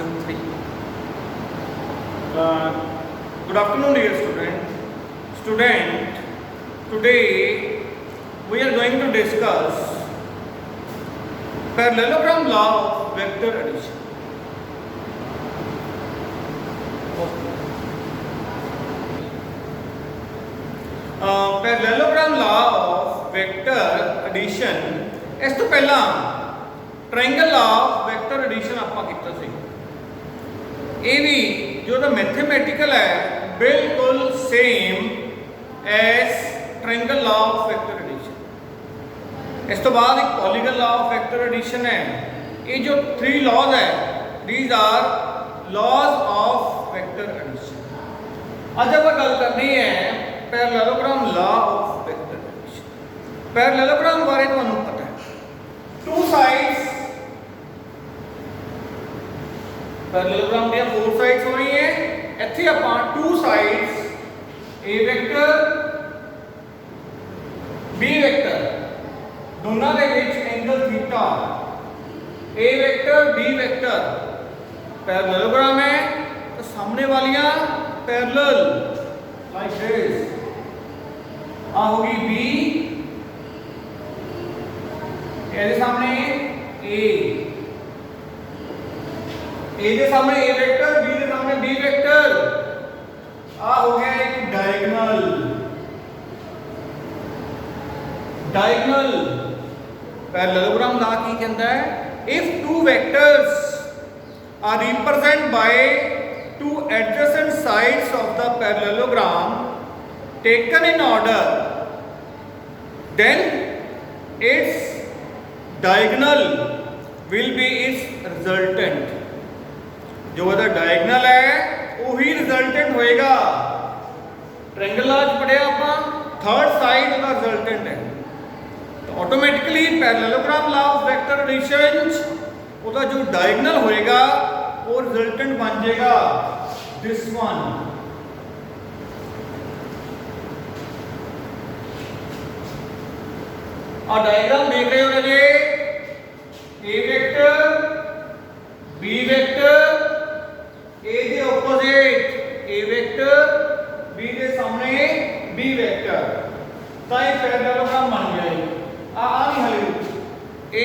2, 3. Good afternoon, dear student. Today we are going to discuss parallelogram law of vector addition. Parallelogram law of vector addition. इस तो पहला triangle law of vector addition ਆਪਾਂ ਕੀਤਾ ਸੀ। ਇਹ ਵੀ जो दा mathematical है बिल्कुल same as triangle law of vector addition. इस तो बाद एक polygon law of vector addition है। ये जो 3 लॉज है these are laws of vector addition. आज आप गल करनी है parallelogram law of vector addition. Parallelogram बारे तुहानू पता है, 2 साइड्स पैरेललोग्राम दी 4 साइड्स हो रही है। इत्थे आपां 2 sides A vector B vector दोनों के बीच angle theta, A vector B vector parallelogram है तो सामने वालियां पैरेलल लाइक दिस। आ होगी बी, ए सामने ए के सामने ए वेक्टर, बी के सामने बी वेक्टर। आ हो गया एक डायगोनल पैरेललोग्राम लॉ की कहता है if 2 vectors are represent by 2 adjacent sides of the parallelogram taken in order then its diagonal will be its resultant। जो वह डायगोनल है वही रिजल्टेंट होएगा। ट्रायंगल लॉ पढ़िया आप, थर्ड साइड का रिजल्टेंट है तो automatically parallelogram law of vector addition उसका जो डायगोनल होएगा वो रिजल्टेंट बन जाएगा दिस वन। और डायग्राम देख रहे हो ये ए वेक्टर बी वेक्टर ए के ऑपोजिट ए वेक्टर बी के सामने बी वेक्टर तो ये पैरेललोग्राम बन गया है। नहीं हले ए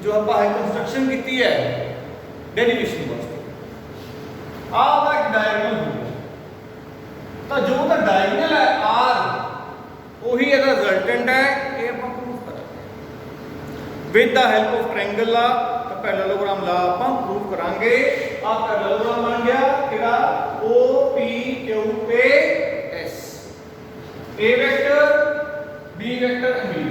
जो आप कंस्ट्रक्शन की है डेरिवेशन वास्ते आपका एक डायगोनल हो गया तो जो का डायगोनल है आर वही इसका रिजल्टेंट है। ये आप प्रूफ करेंगे with the help of triangle law. Parallelogram law आप प्रूव करांगे। आ पैरेललोग्राम बन गया किड़ा ओ पी क्यू पे एस, ए वेक्टर बी वेक्टर बी।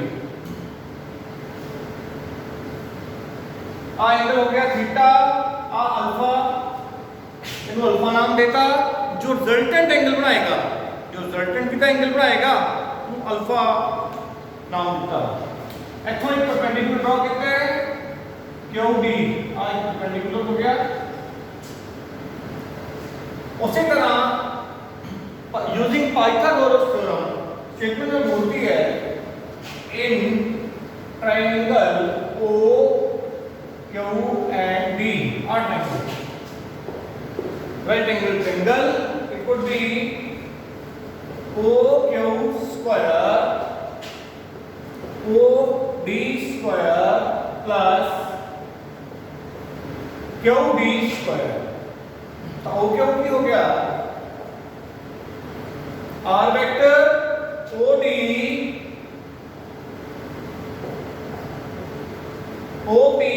आ एंगल हो गया थीटा, आ अल्फा, इनको अल्फा नाम देता। जो रिजल्टेंट एंगल बनाएगा, जो रिजल्टेंट कितना एंगल बनाएगा वो अल्फा नाम देता। इथों एक परपेंडिकुलर ड्रॉ करते हैं क्यू डी, आ एक परपेंडिकुलर हो गया। उसी तरह यूजिंग पाइथागोरस थ्योरम स्टेटमेंट में बोलती है in triangle O Q and D R triangle right angle triangle it could be O Q square O D square plus Q D square. तो O Q की हो गया R vector O D O P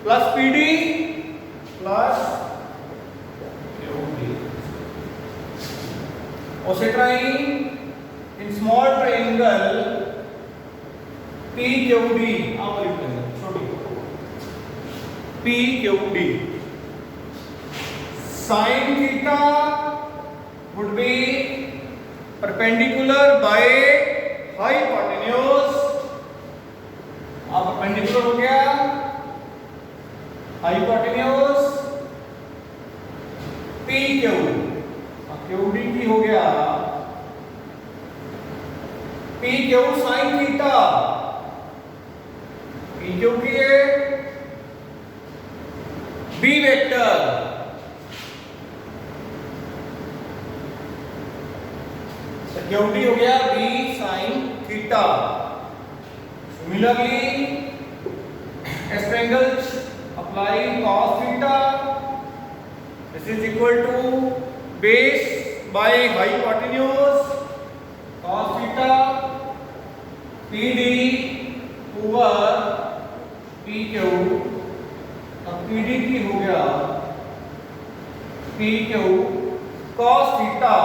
plus P D plus Q D. उसी तरह ही in small triangle P Q D छोटी P Q D sin theta would be perpendicular by hypotenuse। अब perpendicular हो गया hypotenuse P Q, Q D की हो गया P Q sine theta, P Q की है बी वेक्टर सिक्योरिटी हो गया B sine theta. Similarly S angles apply cos theta, this is equal to base by hypotenuse cos theta PD over PQ। अब PD की हो गया PQ cos theta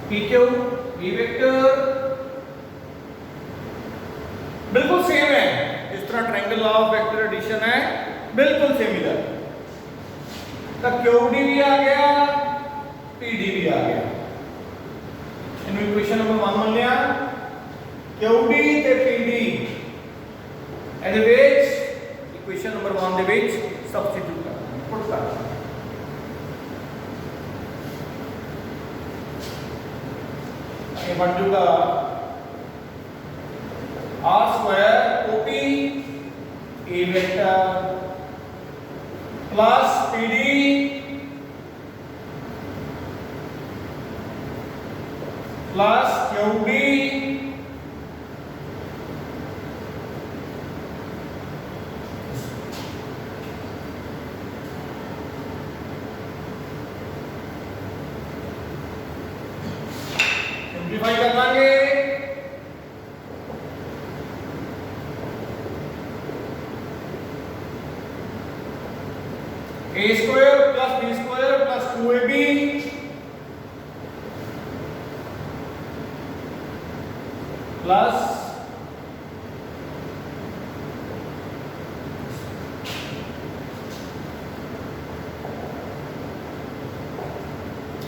PQ B vector बिल्कुल same है, इस तरह triangle law of vector addition है, बिल्कुल सेम इधर तब QD भी आ गया PD भी आ गया। इन्होंने इक्वेशन नंबर 1 मान लिया QD ਤੇ PD ਇਹਦੇ ਵਿੱਚ ਇਕੁਏਸ਼ਨ ਨੰਬਰ 1 ਦੇ ਵਿੱਚ ਸਬਸਟੀਟਿਊਟ ਕਰਨਾ ਪੁੱਟ ਕਰਨਾ। ਇਹ ਬਣ ਜਾਊਗਾ r square OP A vector plus PD plus QD simplify कर लांगे a square plus b square plus 2ab plus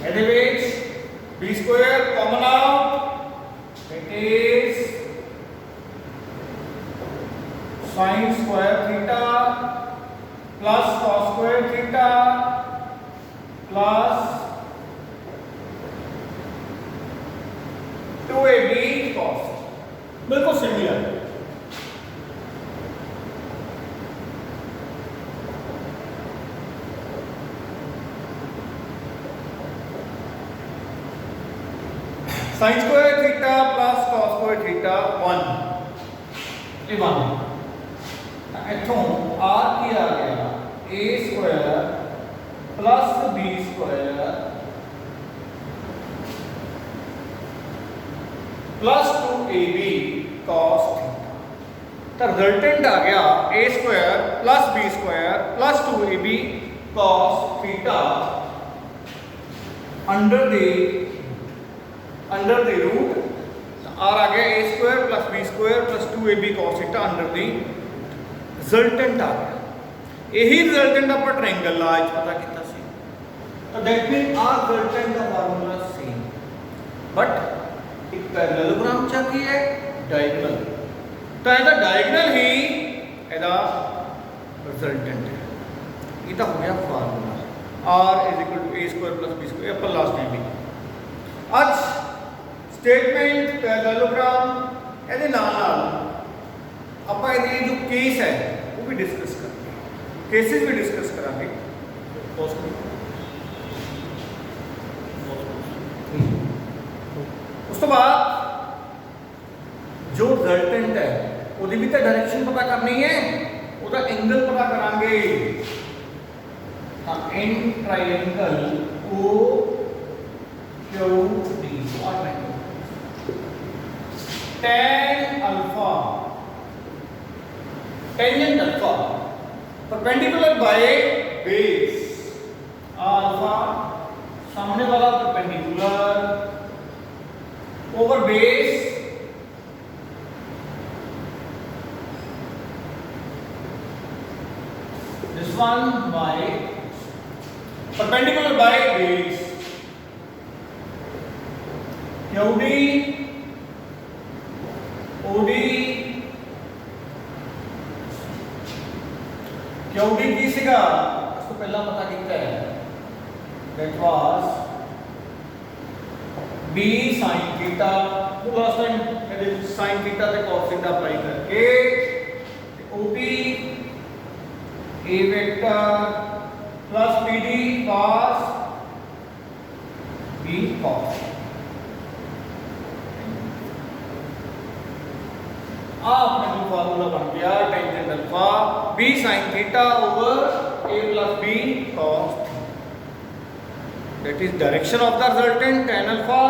ਇਹਦੇ ਵਿੱਚ b square common out it is sin square theta plus cos square theta plus 2ab cos बिल्कुल similar. sin square theta plus cos square theta 1 ये 1 इथों r की आ गया a square plus b square plus 2ab cos theta. तो resultant आ गया a square plus b square plus 2ab cos theta under the root r आ गया a square plus b square plus 2ab cos theta under the resultant आ गया। यही resultant आप triangle law च पता किया सी। तो दैट मीन आ रिजल्टेंट का फार्मूला सेम बट एक पैरेललोग्राम चा की है डायगोनल। तो ਇਹਦਾ डायगोनल ही ਇਹਦਾ रिजल्टेंट है। ये तो हो गया formula r = a square plus b square upon last में भी आज स्टेटमेंट पैरेललोग्राम ਇਹਦੇ ਨਾਲ ਆਪਾਂ ਇਹਦੀ जो केस है वो भी डिस्कस करेंगे, केसेस भी डिस्कस करेंगे। उस तो बाद जो रिजल्टेंट है ਉਹਦੀ भी तो डायरेक्शन पता करनी है, ਉਹਦਾ एंगल पता करांगे। हाँ in triangle O Q D tan alpha tangent alpha perpendicular by base alpha सामने वाला perpendicular over base this one by perpendicular by base QD OD QD की सीगा इसको पहला पता कितना है that was B sin theta वो लास्ट टाइम sin theta ते cos theta अप्लाई करके OP A vector plus B D cos B cos. आपने जो फार्मूला बन गया tangent alpha B sine theta over A plus B cos theta. That is direction of the resultant tan alpha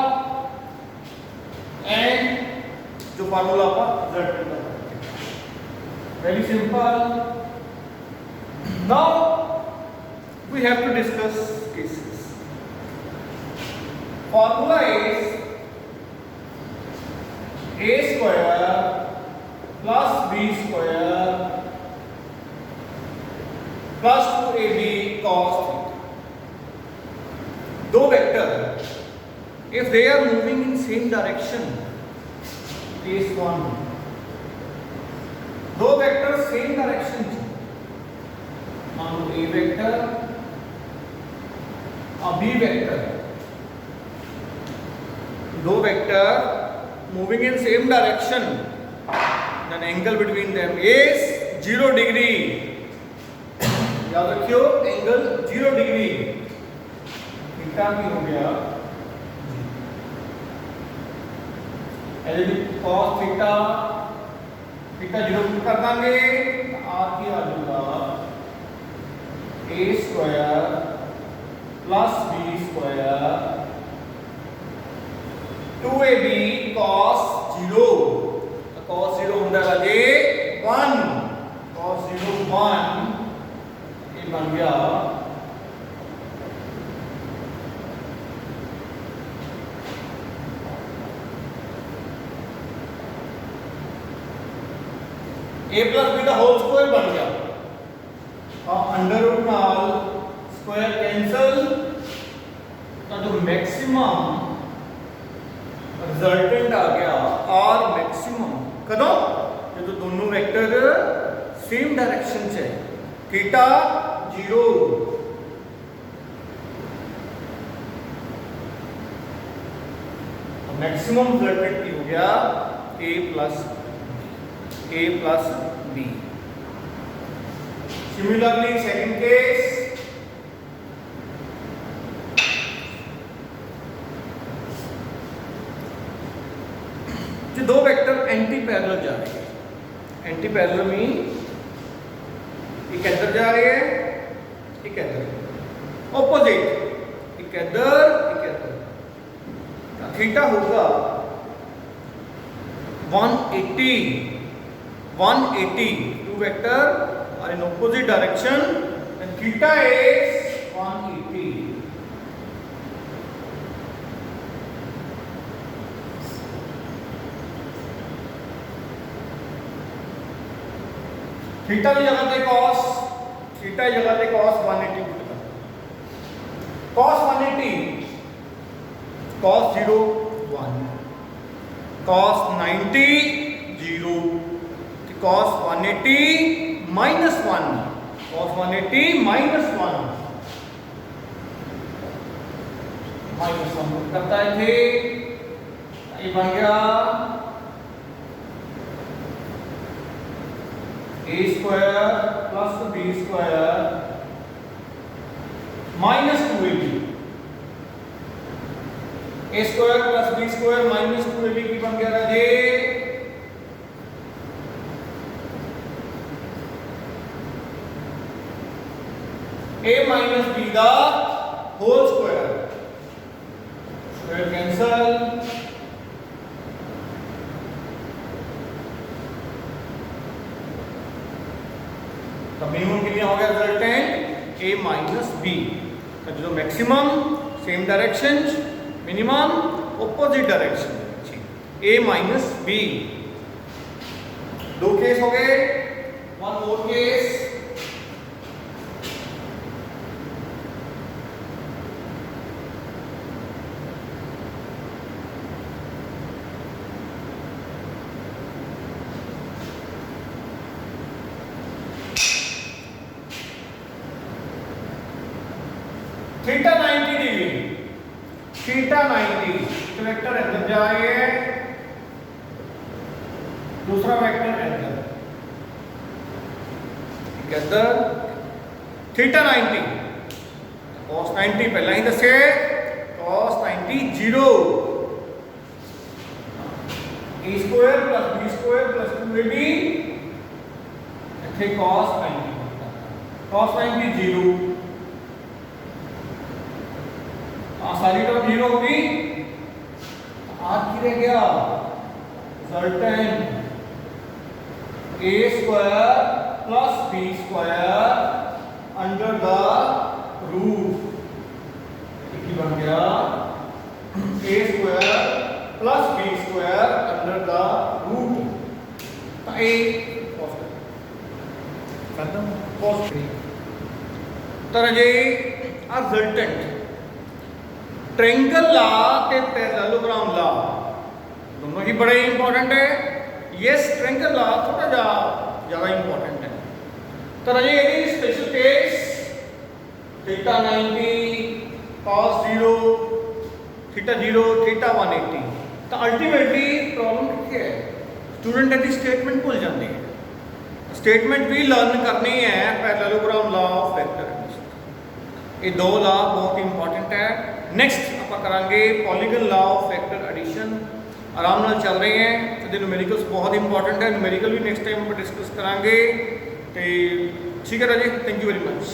and जो formula का resultant का। Very simple. Now we have to discuss cases. Formula is a square plus b square plus 2ab cos theta. दो vector if they are moving in same direction, case 1, दो vector same direction से, मान लो a vector और b vector, दो vector moving in same direction, then angle between them is 0 degree। याद रखियो angle 0 degree theta भी हो गया cos थीटा, थीटा 0 कर देंगे आर की आ जाएगा a square plus b square 2ab cos 0। cos 0 होता है जे 1, cos 0 1, ये बन गया a प्लस बी का होल स्क्वायर बन गया और अंडर रूट नाल स्क्वायर कैंसल, तो जो मैक्सिमम रिजल्टेंट आ गया आर मैक्सिमम कदों ये तो दोनों वेक्टर सेम डायरेक्शन से थीटा 0। मैक्सिमम रिजल्टेंट की हो गया a plus b। Similarly, second case, जो दो वेक्टर एंटी पैरेलल जा रहे हैं, एंटी पैरेलल में एक इधर जा रहे हैं एक इधर, ऑपोजिट एक इधर, थीटा होगा 180, two vector are in opposite direction and theta is 180। Theta की जगह पे cos, थीटा की जगह पे cos 180 होगा, cos 180, cos 0 1, cos 90 0, cos 180 minus 1, cos 180 minus 1, minus 1 करता है थे, ये बन गया a square plus b square minus 2ab, a square plus b square minus 2ab की बन गया था जे a minus b the whole square, square cancel, तो मिनिमम के लिए हो गया रिजल्टेंट a minus b, जो maximum same direction, minimum opposite direction, a minus b। दो केस हो गए, one more case, theta 90 degree, theta 90, vector अंदर जाए, दूसरा वेक्टर अंदर, थीटा 90 cos 90 पहला ही दसे cos 90 0 a square plus b square plus 2ab इथे cos 90 0 सारी टर्म 0 होगी आज की रह गया resultant a square plus b square under the root ये बन गया a square plus b square under the root तो a खत्म cos 3 तर जे आ रिजल्टेंट ट्रायंगल लॉ ते पैरेललोग्राम लॉ दोनों ही बड़े इंपॉर्टेंट है यस ट्रायंगल लॉ थोड़ा ज़्यादा इंपॉर्टेंट है तो ये special case theta 90 cos 0 theta 0 theta 180 तो अल्टीमेटली प्रॉब्लम क्या है स्टूडेंट यदि स्टेटमेंट भूल जाते हैं स्टेटमेंट भी लर्न करनी है पैरेललोग्राम लॉ ऑफ वेक्टर ये दो लॉ बहुत इंपॉर्टेंट है नेक्स्ट आप करांगे polygon law of vector addition आराम नाल चल रहे हैं तो न्यूमेरिकल्स बहुत इंपॉर्टेंट है न्यूमेरिकल भी नेक्स्ट टाइम आप डिस्कस करांगे तो ठीक है राजे थैंक यू वेरी मच।